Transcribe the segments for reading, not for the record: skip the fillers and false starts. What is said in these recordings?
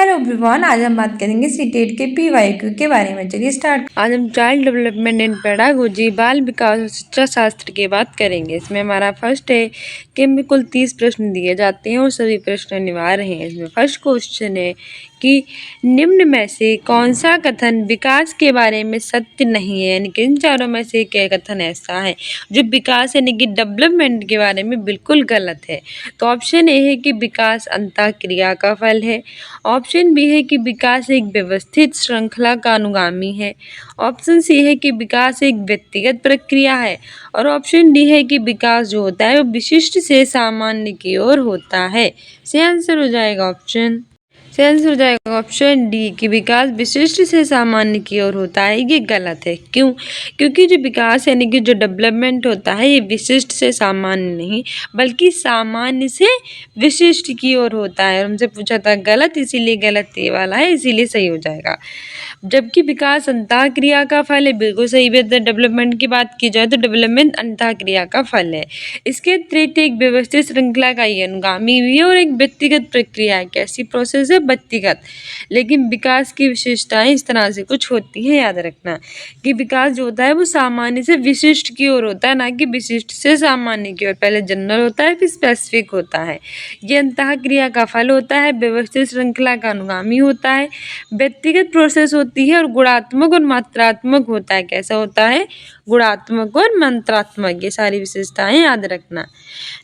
Hello everyone, आज हम बात करेंगे सीटेट के पीवाईक्यू के बारे में। चलिए स्टार्ट। आज हम चाइल्ड डेवलपमेंट एंड पेडागोजी बाल विकास और शिक्षा शास्त्र की बात करेंगे। इसमें हमारा फर्स्ट है कि हमें कुल 30 प्रश्न दिए जाते हैं और सभी प्रश्न अनिवार्य हैं। इसमें फर्स्ट क्वेश्चन है कि निम्न में से कौन सा कथन विकास के बारे में सत्य नहीं है, यानी कि इन चारों में से क्या कथन ऐसा है जो विकास यानी कि डेवलपमेंट के बारे में बिल्कुल गलत है। तो ऑप्शन ए है कि विकास अंतःक्रिया का फल है, ऑप्शन बी है कि विकास एक व्यवस्थित श्रृंखला का अनुगामी है, ऑप्शन सी है कि विकास एक व्यक्तिगत प्रक्रिया है और ऑप्शन डी है कि विकास जो होता है वो विशिष्ट से सामान्य की ओर होता है। सही आंसर हो जाएगा ऑप्शन डी कि विकास विशिष्ट से सामान्य की ओर होता है। ये गलत है। क्यों? क्योंकि जो विकास यानी कि जो डेवलपमेंट होता है ये विशिष्ट से सामान्य नहीं बल्कि सामान्य से विशिष्ट की ओर होता है। और हमसे पूछा था गलत, इसीलिए गलत ये वाला है, इसीलिए सही हो जाएगा। जबकि विकास अंतःक्रिया का फल है, बिल्कुल सही है। डेवलपमेंट की बात की जाए तो डेवलपमेंट अंतःक्रिया का फल है। इसके अतिरिक्त एक व्यवस्थित श्रृंखला का ये अनुगामी भी है और एक व्यक्तिगत प्रक्रिया है। कैसी प्रोसेस है? व्यक्तिगत। लेकिन विकास की विशेषताएं इस तरह से कुछ होती हैं, याद रखना कि विकास जो होता है वो सामान्य से विशिष्ट की ओर होता है, ना कि विशिष्ट से सामान्य की ओर। पहले जनरल होता है फिर स्पेसिफिक होता है। ये अंतःक्रिया का फल होता है, व्यवस्थित श्रृंखला का अनुगामी होता है, व्यक्तिगत प्रोसेस होती है और गुणात्मक और मात्रात्मक होता है। कैसा होता है? गुणात्मक और मात्रात्मक। ये सारी विशेषताएं याद रखना।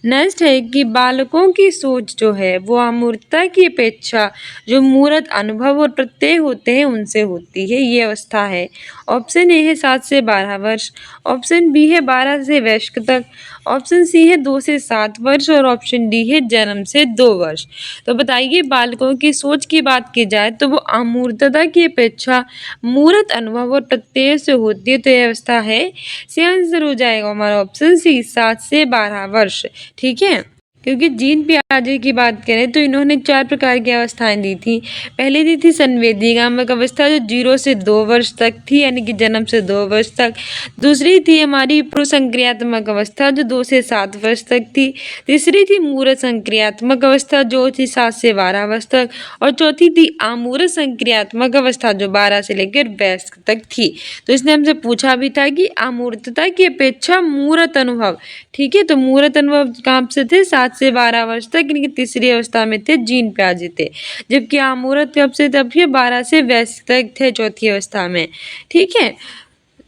नेक्स्ट है कि बालकों की सोच जो है वो अमूर्तता की अपेक्षा जो मूर्त अनुभव और प्रत्यय होते हैं उनसे होती है। ये अवस्था है। ऑप्शन ए है 7 से 12 वर्ष, ऑप्शन बी है 12 से वयस्क तक, ऑप्शन सी है 2 से 7 वर्ष और ऑप्शन डी है जन्म से 2 वर्ष। तो बताइए, बालकों की सोच की बात की जाए तो वो अमूर्तता की अपेक्षा मूर्त अनुभव और प्रत्यय से होती है। तो यह अवस्था है। सही आंसर हो जाएगा हमारा ऑप्शन सी 7 से 12 वर्ष। ठीक है। क्योंकि जीन पियाजे की बात करें तो इन्होंने 4 प्रकार की अवस्थाएं दी थी। पहली दी थी संवेदीगामक अवस्था जो 0 से 2 वर्ष तक थी, यानी कि जन्म से 2 वर्ष तक। दूसरी थी हमारी प्रोसंक्रियात्मक अवस्था जो 2 से 7 वर्ष तक थी। तीसरी थी मूर्त संक्रियात्मक अवस्था जो थी 7 से 12 वर्ष तक। और चौथी थी अमूर्त संक्रियात्मक अवस्था जो 12 से लेकर वयस्क तक थी। तो इसने हमसे पूछा भी था कि अमूर्तता की अपेक्षा मूर्त अनुभव। ठीक है, तो मूर्त अनुभव कहाँ से थे? 7 से 12 वर्ष तक, इनकी तीसरी अवस्था में थे जीन पियाजे थे। जबकि अमूर्त कब से तब थे? 12 से वयस्क तक थे चौथी अवस्था में। ठीक है,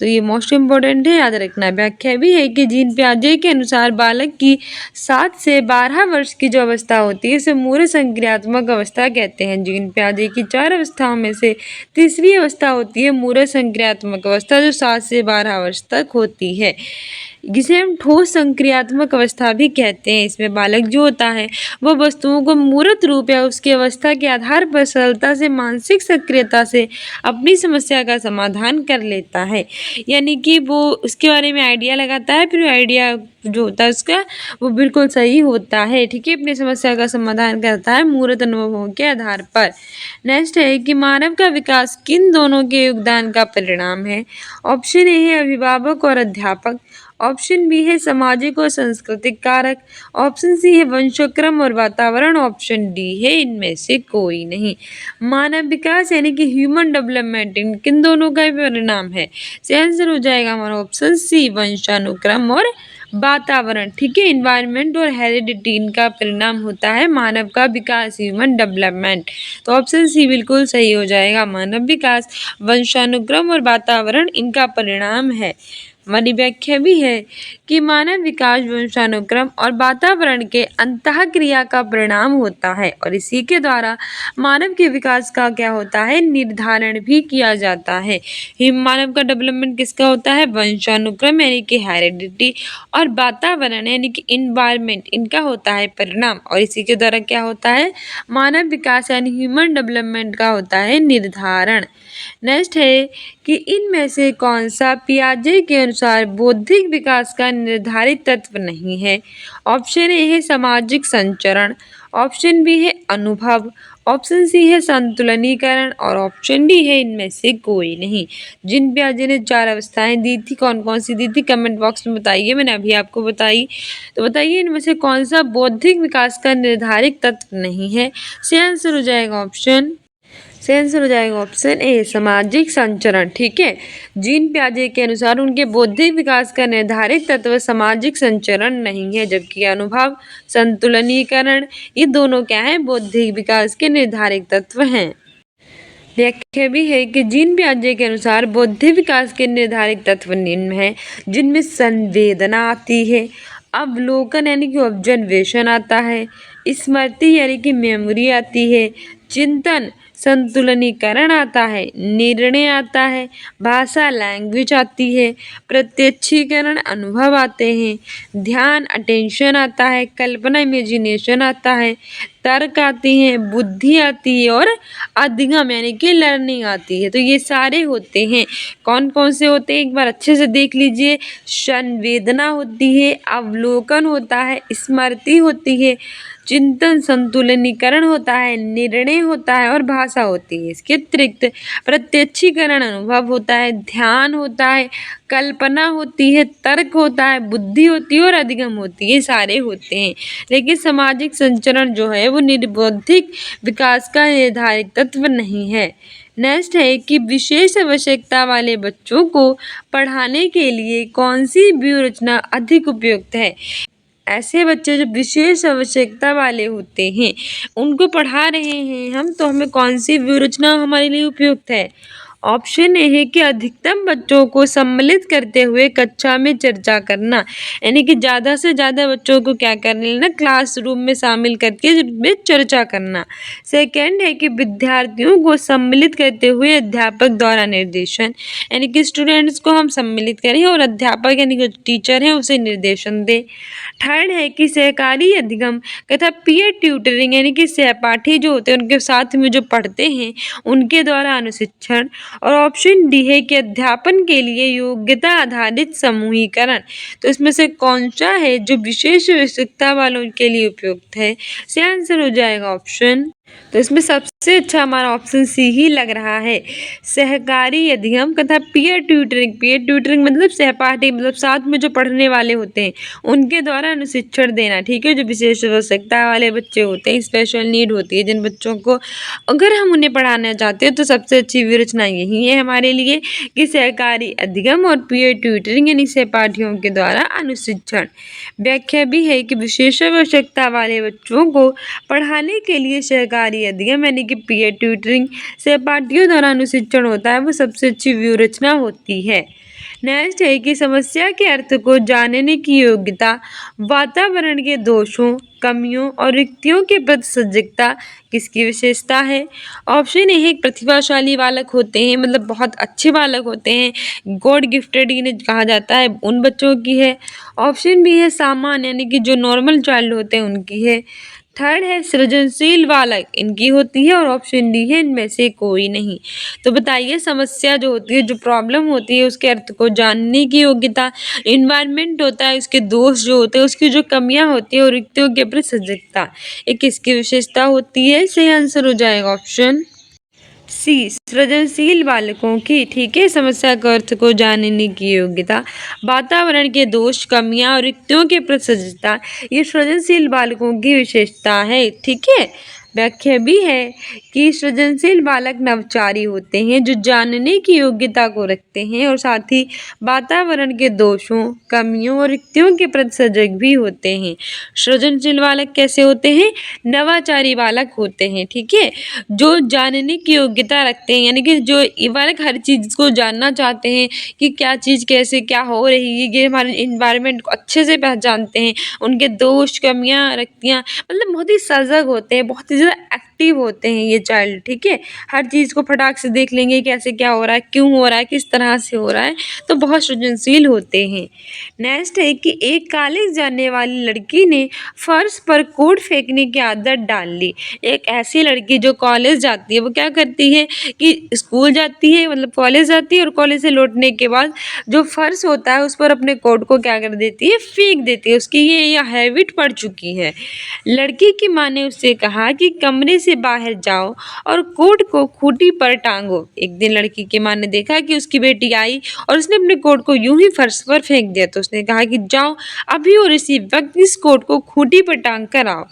तो ये मोस्ट इम्पोर्टेंट है, याद रखना। व्याख्या भी है कि जीन पियाजे के अनुसार बालक की 7 से 12 वर्ष की जो अवस्था होती है इसे मूर्त संक्रियात्मक अवस्था कहते हैं। जीन पियाजे की 4 अवस्थाओं में से तीसरी अवस्था होती है मूर्त संक्रियात्मक अवस्था जो 7 से 12 वर्ष तक होती है, जिसे हम ठोस संक्रियात्मक अवस्था भी कहते हैं। इसमें बालक जो होता है वह वस्तुओं को मूर्त रूप या उसकी अवस्था के आधार पर सरलता से मानसिक सक्रियता से अपनी समस्या का समाधान कर लेता है। यानी कि वो उसके बारे में आइडिया लगाता है, फिर आइडिया जो होता है उसका वो बिल्कुल सही होता है। ठीक है, अपनी समस्या का समाधान करता है मूर्त अनुभवों के आधार पर। नेक्स्ट है कि मानव का विकास किन दोनों के योगदान का परिणाम है? ऑप्शन ए है अभिभावक और अध्यापक, ऑप्शन बी है सामाजिक और सांस्कृतिक कारक, ऑप्शन सी है वंशक्रम और वातावरण, ऑप्शन डी है इनमें से कोई नहीं। मानव विकास यानी कि ह्यूमन डेवलपमेंट इन किन दोनों का परिणाम है? आंसर हो जाएगा हमारा ऑप्शन सी वंशानुक्रम और वातावरण। ठीक है, इन्वायरमेंट और हेरिडिटी इनका परिणाम होता है मानव का विकास, ह्यूमन डेवलपमेंट। तो ऑप्शन सी बिल्कुल सही हो जाएगा। मानव विकास वंशानुक्रम और वातावरण इनका परिणाम है। हमारी व्याख्या भी है कि मानव विकास वंशानुक्रम और वातावरण के अंतःक्रिया का परिणाम होता है और इसी के द्वारा मानव के विकास का क्या होता है? निर्धारण भी किया जाता है। मानव का डेवलपमेंट किसका होता है? वंशानुक्रम यानी कि हेरिडिटी और वातावरण यानी कि इन्वायरमेंट इनका होता है परिणाम और इसी के द्वारा क्या होता है? मानव विकास यानी ह्यूमन डेवलपमेंट का होता है निर्धारण। नेक्स्ट है कि इनमें से कौन सा पियाजे के अनुसार बौद्धिक विकास का निर्धारित तत्व नहीं है? ऑप्शन ए है सामाजिक संचरण, ऑप्शन बी है अनुभव, ऑप्शन सी है संतुलनीकरण और ऑप्शन डी है इनमें से कोई नहीं। जिन पियाजे ने 4 अवस्थाएं दी थी, कौन कौन सी दी थी कमेंट बॉक्स में बताइए। मैंने अभी आपको बताई, तो बताइए इनमें से कौन सा बौद्धिक विकास का निर्धारित तत्व नहीं है? सही आंसर हो जाएगा ऑप्शन सही आंसर हो जाएगा ऑप्शन ए सामाजिक संचरण। ठीक है, जीन पियाजे के अनुसार उनके बौद्धिक विकास का निर्धारित तत्व सामाजिक संचरण नहीं है, जबकि अनुभव, संतुलनीकरण, ये दोनों क्या है, बौद्धिक विकास के निर्धारित तत्व हैं। व्याख्या भी है कि जीन पियाजे के अनुसार बौद्धिक विकास के निर्धारित तत्व निम्न हैं, जिनमें संवेदना आती है, अवलोकन यानी कि ऑब्जर्वेशन आता है, स्मृति यानी कि मेमोरी आती है, चिंतन संतुलनीकरण आता है, निर्णय आता है, भाषा लैंग्वेज आती है, प्रत्यक्षीकरण अनुभव आते हैं, ध्यान अटेंशन आता है, कल्पना इमेजिनेशन आता है, तर्क आती हैं, बुद्धि आती है और अधिगम यानी कि लर्निंग आती है। तो ये सारे होते हैं। कौन कौन से होते हैं एक बार अच्छे से देख लीजिए। संवेदना होती है, अवलोकन होता है, स्मृति होती है, चिंतन संतुलनीकरण होता है, निर्णय होता है और भाषा होती है। इसके अतिरिक्त प्रत्यक्षीकरण अनुभव होता है, ध्यान होता है, कल्पना होती है, तर्क होता है, बुद्धि होती है और अधिगम होती है। ये सारे होते हैं। लेकिन सामाजिक संचरण जो है वो बौद्धिक विकास का निर्धारित तत्व नहीं है। नेक्स्ट है कि विशेष आवश्यकता वाले बच्चों को पढ़ाने के लिए कौन सी व्यूहरचना अधिक उपयुक्त है। ऐसे बच्चे जो विशेष आवश्यकता वाले होते हैं उनको पढ़ा रहे हैं हम, तो हमें कौन सी व्यूहरचना हमारे लिए उपयुक्त है। ऑप्शन ए है कि अधिकतम बच्चों को सम्मिलित करते हुए कक्षा में चर्चा करना, यानी कि ज़्यादा से ज़्यादा बच्चों को क्या कर लेना, क्लासरूम में शामिल करके में चर्चा करना। सेकंड है कि विद्यार्थियों को सम्मिलित करते हुए अध्यापक द्वारा निर्देशन, यानी कि स्टूडेंट्स को हम सम्मिलित करें और अध्यापक यानी कि टीचर हैं उसे निर्देशन दें। थर्ड है कि सहकारी अधिगम तथा पीयर ट्यूटरिंग, यानी कि सहपाठी जो होते हैं उनके साथ में जो पढ़ते हैं उनके द्वारा अनुशिक्षण। और ऑप्शन डी है कि अध्यापन के लिए योग्यता आधारित समूहीकरण। तो इसमें से कौन सा है जो विशेष आवश्यकता वालों के लिए उपयुक्त है। सही आंसर हो जाएगा ऑप्शन, तो इसमें सबसे अच्छा हमारा ऑप्शन सी ही लग रहा है, सहकारी अधिगम तथा पीयर ट्यूटरिंग। पीयर ट्यूटरिंग मतलब सहपाठी, मतलब साथ में जो पढ़ने वाले होते हैं उनके द्वारा अनुशिक्षण देना। ठीक है, जो विशेष आवश्यकता वाले बच्चे होते हैं, स्पेशल नीड होती है जिन बच्चों को, अगर हम उन्हें पढ़ाना चाहते हैं तो सबसे अच्छी व्यूहरचना यही है हमारे लिए कि सहकारी अधिगम और पीयर ट्यूटरिंग यानी सहपाठियों के द्वारा अनुशिक्षण। व्याख्या भी है कि विशेष आवश्यकता वाले बच्चों को पढ़ाने के लिए सहकारी अधिगम यानी कि पीयर ट्यूटरिंग सहपाठियों द्वारा अनुशिक्षण होता है, वो सबसे अच्छी व्यूहरचना होती है। नेक्स्ट है कि समस्या के अर्थ को जानने की योग्यता, वातावरण के दोषों, कमियों और रिक्तियों के प्रति सजगता किसकी विशेषता है। ऑप्शन ए है प्रतिभाशाली बालक होते हैं, मतलब बहुत अच्छे बालक होते हैं, गॉड गिफ्टेड इन्हें कहा जाता है, उन बच्चों की है। ऑप्शन बी है सामान्य यानी कि जो नॉर्मल चाइल्ड होते हैं उनकी है। थर्ड है सृजनशील बालक, इनकी होती है। और ऑप्शन डी है इनमें से कोई नहीं। तो बताइए समस्या जो होती है, जो प्रॉब्लम होती है, उसके अर्थ को जानने की योग्यता, इन्वायरमेंट होता है, उसके दोष जो होते हैं, उसकी जो कमियां होती है और रिक्तियों के प्रति सजगता, ये किसकी विशेषता होती है। सही आंसर हो जाएगा ऑप्शन सी सृजनशील बालकों की। ठीक है, समस्या के अर्थ को जानने की योग्यता, वातावरण के दोष, कमियां और रिक्तियों के प्रति सजगता, ये सृजनशील बालकों की विशेषता है। ठीक है, व्याख्या भी है कि सृजनशील बालक नवचारी होते हैं जो जानने की योग्यता को रखते हैं और साथ ही वातावरण के दोषों, कमियों और रिक्तियों के प्रति सजग भी होते हैं। सृजनशील बालक कैसे होते हैं, नवाचारी बालक होते हैं। ठीक है, जो जानने की योग्यता रखते हैं, यानी कि जो ये बालक हर चीज़ को जानना चाहते हैं कि क्या चीज़ कैसे क्या हो रही है, ये हमारे इन्वायरमेंट को अच्छे से पहचानते हैं, उनके दोष, कमियां, रिक्तियां, मतलब बहुत ही सजग होते हैं, बहुत ही ज़्यादा एक्टिव होते हैं ये चाइल्ड। ठीक है, हर चीज़ को फटाक से देख लेंगे कैसे क्या हो रहा है, क्यों हो रहा है, किस तरह से हो रहा है, तो बहुत सृजनशील होते हैं। नेक्स्ट है कि एक कॉलेज जाने वाली लड़की ने फर्श पर कोट फेंकने की आदत डाल ली। एक ऐसी लड़की जो कॉलेज जाती है वो क्या करती है कि स्कूल जाती है, मतलब कॉलेज जाती है और कॉलेज से लौटने के बाद जो फर्श होता है उस पर अपने कोट को क्या कर देती है, फेंक देती है। उसकी ये हैबिट पड़ चुकी है। लड़की की माँ ने उससे कहा कि कमरे से से बाहर जाओ और कोट को खूंटी पर टांगो। एक दिन लड़की की माँ ने देखा कि उसकी बेटी आई और उसने अपने कोट को यूं ही फर्श पर फेंक दिया, तो उसने कहा कि जाओ अभी और इसी वक्त इस कोट को खूंटी पर टांग कर आओ।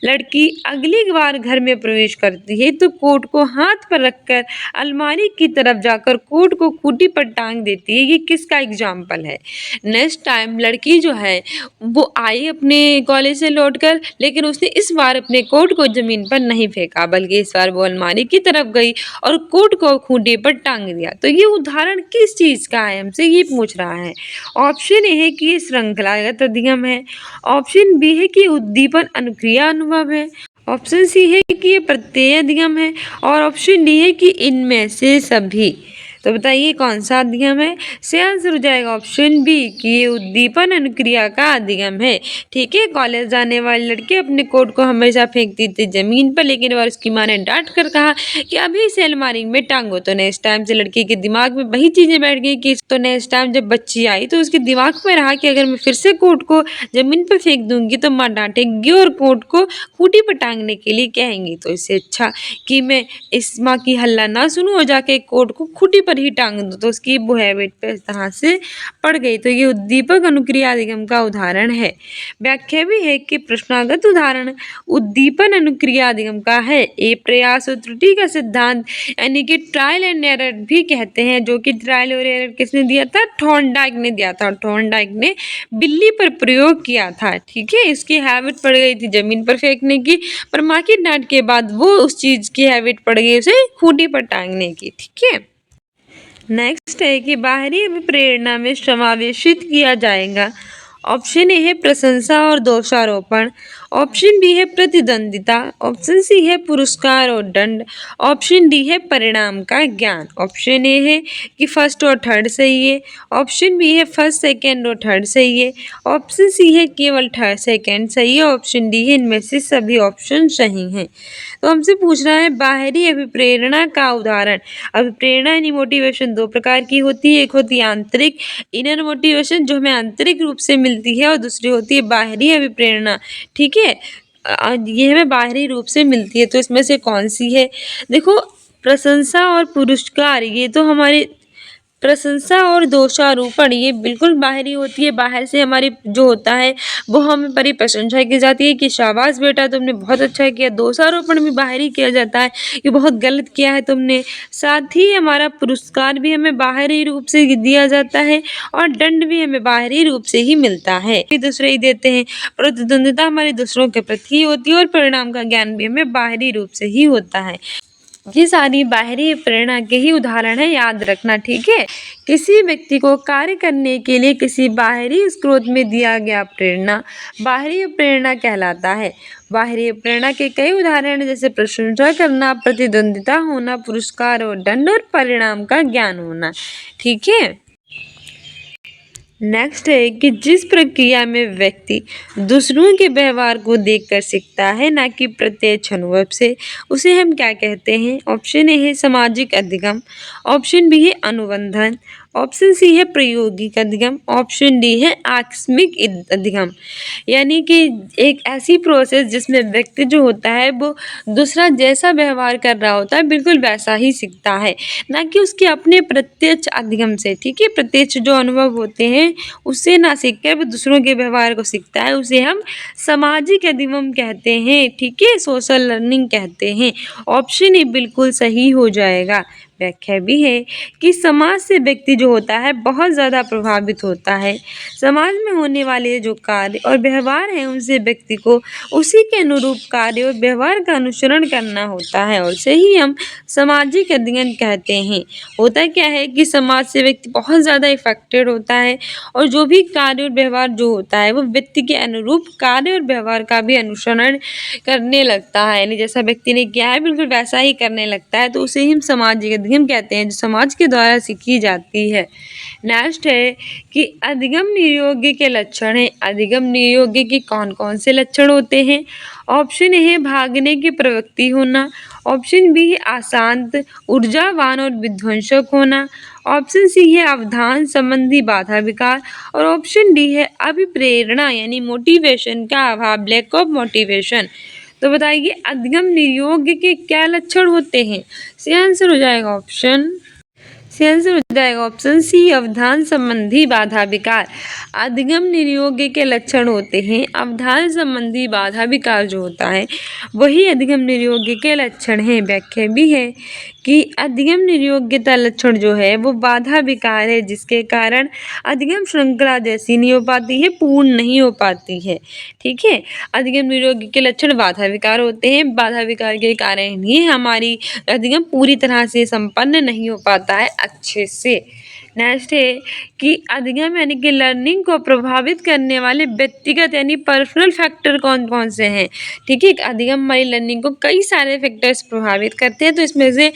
लड़की अगली बार घर में प्रवेश करती है तो कोट को हाथ पर रखकर अलमारी की तरफ जाकर कोट को खूंटी पर टांग देती है। ये किसका एग्जाम्पल है? नेक्स्ट टाइम लड़की जो है वो आई अपने कॉलेज से लौटकर, लेकिन उसने इस बार अपने कोट को जमीन पर नहीं फेंका, बल्कि इस बार वो अलमारी की तरफ गई और कोट को खूंटी पर टांग दिया। तो ये उदाहरण किस चीज का है, हमसे ये पूछ रहा है। ऑप्शन ए है कि ये श्रृंखलागत अधिगम है, ऑप्शन बी है कि उद्दीपन अनुक्रिया अनुभव है, ऑप्शन सी है कि ये प्रत्यय अधिगम है और ऑप्शन डी है कि इनमें से सभी। तो बताइए कौन सा अधिगम है? से आंसर हो जाएगा ऑप्शन बी कि ये उद्दीपन अनुक्रिया का अधिगम है। ठीक है, कॉलेज जाने वाली लड़की अपने कोट को हमेशा फेंकती थी जमीन पर, लेकिन बार उसकी माँ ने डांट कर कहा कि अभी इसे अलमारी में टांगो। तो नेक्स्ट टाइम से लड़की के दिमाग में वही चीजें बैठ गई कि तो नेक्स्ट टाइम जब बच्ची आई तो उसके दिमाग में रहा कि अगर मैं फिर से कोट को जमीन पर फेंक दूंगी तो माँ डांटेगी और कोट को खूंटी पर टांगने के लिए कहेंगी। तो इससे अच्छा कि मैं इस माँ की हल्ला ना सुनूं और जाके कोट को खूंटी पर ही टांग दो। तो उसकी वो हैबिट पे इस तरह से पड़ गई। तो ये उद्दीपक अनुक्रिया अधिगम का उदाहरण है। व्याख्या भी है कि प्रश्नागत उदाहरण उद्दीपन अनुक्रिया अधिगम का है। ए प्रयास और त्रुटि का सिद्धांत यानी कि ट्रायल एंड एरर भी कहते हैं, जो कि ट्रायल और एरर किसने दिया था? थॉर्नडाइक ने दिया था। थॉर्नडाइक ने बिल्ली पर प्रयोग किया था। ठीक है, इसकी हैबिट पड़ गई थी जमीन पर फेंकने की, पर माँ की डांट के बाद वो उस चीज की हैबिट पड़ गई उसे खूंटी पर टांगने की। ठीक है, नेक्स्ट है कि बाहरी अभिप्रेरणा में समावेशित किया जाएगा। ऑप्शन ए है प्रशंसा और दोषारोपण, ऑप्शन बी है प्रतिद्वंदिता, ऑप्शन सी है पुरस्कार और दंड, ऑप्शन डी है परिणाम का ज्ञान। ऑप्शन ए है कि फर्स्ट और थर्ड सही है, ऑप्शन बी है फर्स्ट सेकंड और थर्ड सही है, ऑप्शन सी है केवल थर्ड सेकंड सही है, ऑप्शन डी है इनमें से सभी ऑप्शन सही हैं। तो हमसे पूछ रहा है बाहरी अभिप्रेरणा का उदाहरण। अभिप्रेरणा यानी मोटिवेशन दो प्रकार की होती है, एक होती है आंतरिक इनर मोटिवेशन जो हमें आंतरिक रूप से मिलती है, और दूसरी होती है बाहरी अभिप्रेरणा। ठीक है, ये हमें बाहरी रूप से मिलती है। तो इसमें से कौन सी है? देखो, प्रशंसा और पुरस्कार ये तो हमारे प्रशंसा और दोषारोपण ये बिल्कुल बाहरी होती है। बाहर से हमारी जो होता है वो हमें बड़ी प्रशंसा की जाती है कि शाबाश बेटा तुमने बहुत अच्छा किया। दोषारोपण भी बाहरी किया जाता है कि बहुत गलत किया है तुमने। साथ ही हमारा पुरस्कार भी हमें बाहरी रूप से दिया जाता है और दंड भी हमें बाहरी रूप से ही मिलता है, दूसरे ही देते हैं। प्रतिद्वंदिता हमारी दूसरों के प्रति होती है और परिणाम का ज्ञान भी हमें बाहरी रूप से ही होता है। ये सारी बाहरी प्रेरणा के ही उदाहरण है, याद रखना। ठीक है, किसी व्यक्ति को कार्य करने के लिए किसी बाहरी स्रोत में दिया गया प्रेरणा बाहरी प्रेरणा कहलाता है। बाहरी प्रेरणा के कई उदाहरण जैसे प्रशंसा करना, प्रतिद्वंदिता होना, पुरस्कार और दंड और परिणाम का ज्ञान होना। ठीक है, नेक्स्ट है कि जिस प्रक्रिया में व्यक्ति दूसरों के व्यवहार को देखकर सीखता है ना कि प्रत्यक्ष अनुभव से, उसे हम क्या कहते हैं? ऑप्शन ए है सामाजिक अधिगम, ऑप्शन बी है अनुबंधन, ऑप्शन सी है प्रायोगिक अधिगम, ऑप्शन डी है आकस्मिक अधिगम। यानी कि एक ऐसी प्रोसेस जिसमें व्यक्ति जो होता है वो दूसरा जैसा व्यवहार कर रहा होता है बिल्कुल वैसा ही सीखता है, ना कि उसके अपने प्रत्यक्ष अधिगम से। ठीक है, प्रत्यक्ष जो अनुभव होते हैं उससे ना सीखकर वो दूसरों के व्यवहार को सीखता है, उसे हम सामाजिक अधिगम कहते हैं। ठीक है, सोशल लर्निंग कहते हैं। ऑप्शन ए बिल्कुल सही हो जाएगा। व्याख्या भी है कि समाज से व्यक्ति जो होता है बहुत ज़्यादा प्रभावित होता है। समाज में होने वाले जो कार्य और व्यवहार हैं उनसे व्यक्ति को उसी के अनुरूप कार्य और व्यवहार का अनुसरण करना होता है, और इसे ही हम सामाजिक अध्ययन कहते हैं। होता क्या है कि समाज से व्यक्ति बहुत ज़्यादा इफेक्टेड होता है, और जो भी कार्य और व्यवहार जो होता है वो व्यक्ति के अनुरूप कार्य और व्यवहार का भी अनुसरण करने लगता है। यानी जैसा व्यक्ति ने किया है बिल्कुल वैसा ही करने लगता है, तो उसे ही हम सामाजिक अधिगम कहते हैं, जो समाज के द्वारा सीखी जाती है। नेक्स्ट है कि अधिगम नियोग्य के लक्षण है। अधिगम नियोग्य के कौन कौन से लक्षण होते हैं? ऑप्शन ए है भागने की प्रवृत्ति होना, ऑप्शन बी है अशांत, ऊर्जावान और विध्वंसक होना, ऑप्शन सी है अवधान संबंधी बाधा विकार, और ऑप्शन डी है अभिप्रेरणा यानी मोटिवेशन का अभाव, लैक ऑफ मोटिवेशन। तो बताइए अधिगम नियोग के क्या लक्षण होते हैं? इसका आंसर हो जाएगा ऑप्शन सी अवधान संबंधी बाधा विकार। अधिगम नियोग के लक्षण होते हैं अवधान संबंधी बाधा विकार जो होता है वही अधिगम नियोग के लक्षण है। व्याख्या भी है कि अधिगम नियोग्यता लक्षण जो है वो बाधा विकार है जिसके कारण अधिगम श्रृंखला जैसी नहीं हो पाती है, पूर्ण नहीं हो पाती है। ठीक है, अधिगम नियोग्य के लक्षण बाधा विकार होते हैं। बाधा विकार के कारण ही हमारी अधिगम पूरी तरह से संपन्न नहीं हो पाता है अच्छे से। नेक्स्ट है कि अधिगम यानी कि लर्निंग को प्रभावित करने वाले व्यक्तिगत यानी पर्सनल फैक्टर कौन कौन से हैं। ठीक है, अधिगम हमारी लर्निंग को कई सारे फैक्टर्स प्रभावित करते हैं, तो इसमें से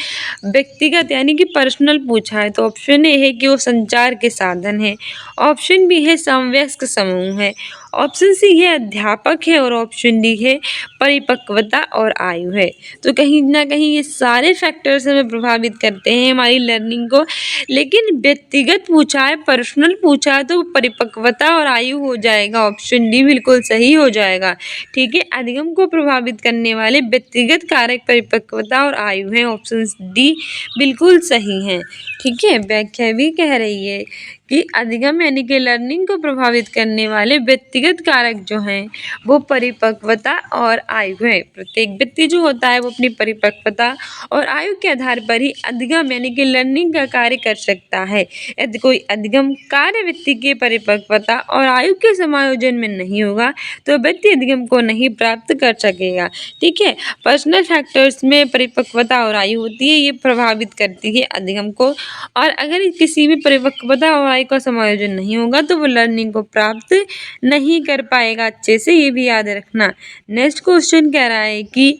व्यक्तिगत यानी कि पर्सनल पूछा है तो ऑप्शन ए है कि वो संचार के साधन है, ऑप्शन बी है समवयस्क समूह है, ऑप्शन सी है अध्यापक है और ऑप्शन डी है परिपक्वता और आयु है। तो कहीं ना कहीं ये सारे फैक्टर्स हमें प्रभावित करते हैं हमारी लर्निंग को, लेकिन व्यक्तिगत पूछा है, पर्सनल पूछा है तो परिपक्वता और आयु हो जाएगा, ऑप्शन डी बिल्कुल सही हो जाएगा। ठीक है, अधिगम को प्रभावित करने वाले व्यक्तिगत कारक परिपक्वता और आयु है, ऑप्शन डी बिल्कुल सही है। ठीक है, व्याख्या भी कह रही है कि अधिगम यानी कि लर्निंग को प्रभावित करने वाले व्यक्तिगत कारक जो हैं वो परिपक्वता और आयु है। प्रत्येक व्यक्ति जो होता है वो अपनी परिपक्वता और आयु के आधार पर ही अधिगम यानी कि लर्निंग का कार्य कर सकता है। यदि कोई अधिगम कार्य व्यक्ति की परिपक्वता और आयु के समायोजन में नहीं होगा तो व्यक्ति अधिगम को नहीं प्राप्त कर सकेगा। ठीक है, पर्सनल फैक्टर्स में परिपक्वता और आयु होती है, ये प्रभावित करती है अधिगम को, और अगर किसी भी परिपक्वता और आयु का समायोजन नहीं होगा तो वो लर्निंग को प्राप्त नहीं कर पाएगा अच्छे से, ये भी याद रखना। नेक्स्ट क्वेश्चन कह रहा है कि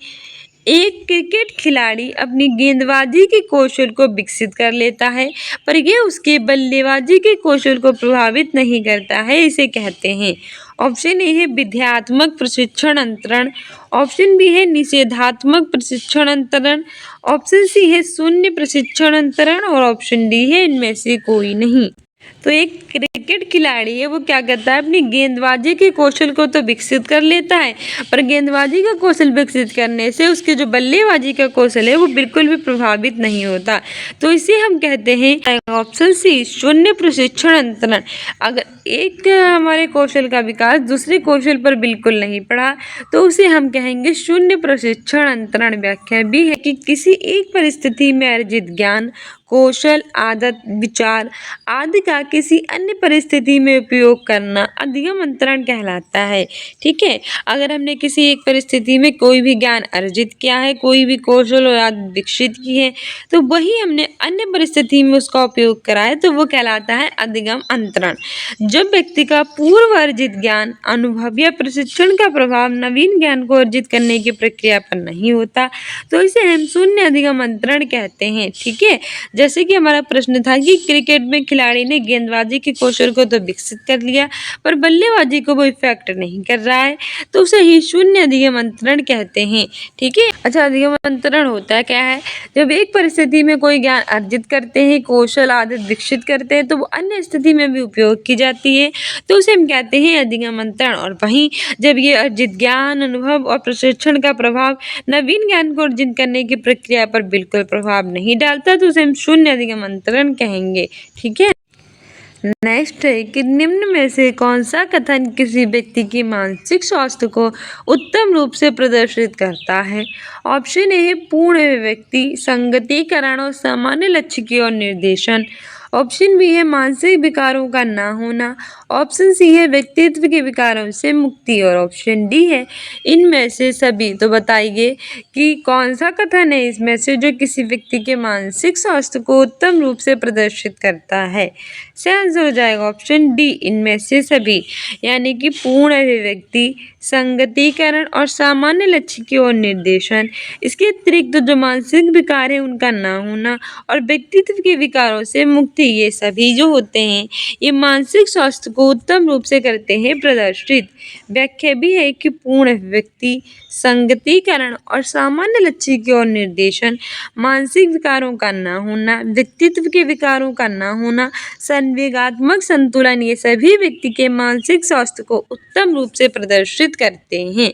एक क्रिकेट खिलाड़ी अपनी गेंदबाजी के कौशल को विकसित कर लेता है पर यह उसके बल्लेबाजी के कौशल को प्रभावित नहीं करता है, इसे कहते हैं। ऑप्शन ए है विध्यात्मक प्रशिक्षण अंतरण, ऑप्शन बी है निषेधात्मक प्रशिक्षण अंतरण, ऑप्शन सी है शून्य प्रशिक्षण अंतरण और ऑप्शन डी है इनमें से कोई नहीं। तो एक क्रिकेट खिलाड़ी है वो क्या करता है अपनी गेंदबाजी के कौशल को तो विकसित कर लेता है पर गेंदबाजी का कौशल विकसित करने से उसके जो बल्लेबाजी का कौशल है वो बिल्कुल भी प्रभावित नहीं होता, तो इसे हम कहते हैं ऑप्शन सी शून्य प्रशिक्षण अंतरण। अगर एक हमारे कौशल का विकास दूसरे कौशल पर बिल्कुल नहीं पड़ा तो उसे हम कहेंगे शून्य प्रशिक्षण अंतरण। व्याख्या भी है कि किसी एक परिस्थिति में अर्जित ज्ञान, कौशल, आदत, विचार आदि का किसी अन्य परिस्थिति में उपयोग करना अधिगम अंतरण कहलाता है। ठीक है, अगर हमने किसी एक परिस्थिति में कोई भी ज्ञान अर्जित किया है, कोई भी कौशल और आदत विकसित की है तो वही हमने अन्य परिस्थिति में उसका उपयोग करा है तो वो कहलाता है अधिगम अंतरण। जब व्यक्ति का पूर्व अर्जित ज्ञान, अनुभव या प्रशिक्षण का प्रभाव नवीन ज्ञान को अर्जित करने की प्रक्रिया पर नहीं होता तो इसे हम शून्य अधिगम अंतरण कहते हैं। ठीक है, जैसे कि हमारा प्रश्न था कि क्रिकेट में खिलाड़ी ने गेंदबाजी के कौशल को तो विकसित कर लिया पर बल्लेबाजी को वो इफेक्ट नहीं कर रहा है तो उसे ही शून्य अधिगम अंतरण कहते हैं। ठीक है, अच्छा अधिगम अंतरण होता है क्या है, जब एक परिस्थिति में कोई ज्ञान अर्जित करते हैं, कौशल आदत विकसित करते हैं तो वो अन्य स्थिति में भी उपयोग की जाती है तो उसे हम कहते हैं अधिगम अंतरण। और वहीं जब ये अर्जित ज्ञान, अनुभव और प्रशिक्षण का प्रभाव नवीन ज्ञान को अर्जित करने की प्रक्रिया पर बिल्कुल प्रभाव नहीं डालता तो उसे हम शून्य अधिगम अंतरण कहेंगे। ठीक है, नेक्स्ट है कि निम्न में से कौन सा कथन किसी व्यक्ति की मानसिक स्वास्थ्य को उत्तम रूप से प्रदर्शित करता है। ऑप्शन ए है पूर्ण अभिव्यक्ति, संगतिकरण और सामान्य लक्ष्य की ओर निर्देशन, ऑप्शन बी है मानसिक विकारों का ना होना, ऑप्शन सी है व्यक्तित्व के विकारों से मुक्ति और ऑप्शन डी है इनमें से सभी। तो बताइए कि कौन सा कथन है इसमें से जो किसी व्यक्ति के मानसिक स्वास्थ्य को उत्तम रूप से प्रदर्शित करता है। इसका आंसर हो जाएगा ऑप्शन डी इनमें से सभी, यानी कि पूर्ण अभिव्यक्ति, संगतिकरण और सामान्य लक्ष्य की ओर निर्देशन। इसके अतिरिक्त जो मानसिक विकार है उनका ना होना और व्यक्तित्व के विकारों से मुक्ति, ये सभी जो होते हैं ये मानसिक स्वास्थ्य को उत्तम रूप से करते हैं प्रदर्शित। व्याख्या भी है कि पूर्ण अभिव्यक्ति, संगतिकरण और सामान्य लक्ष्य की ओर निर्देशन, मानसिक विकारों का ना होना, व्यक्तित्व के विकारों का ना होना, संवेगात्मक संतुलन, ये सभी व्यक्ति के मानसिक स्वास्थ्य को उत्तम रूप से प्रदर्शित प्रभावित करते हैं।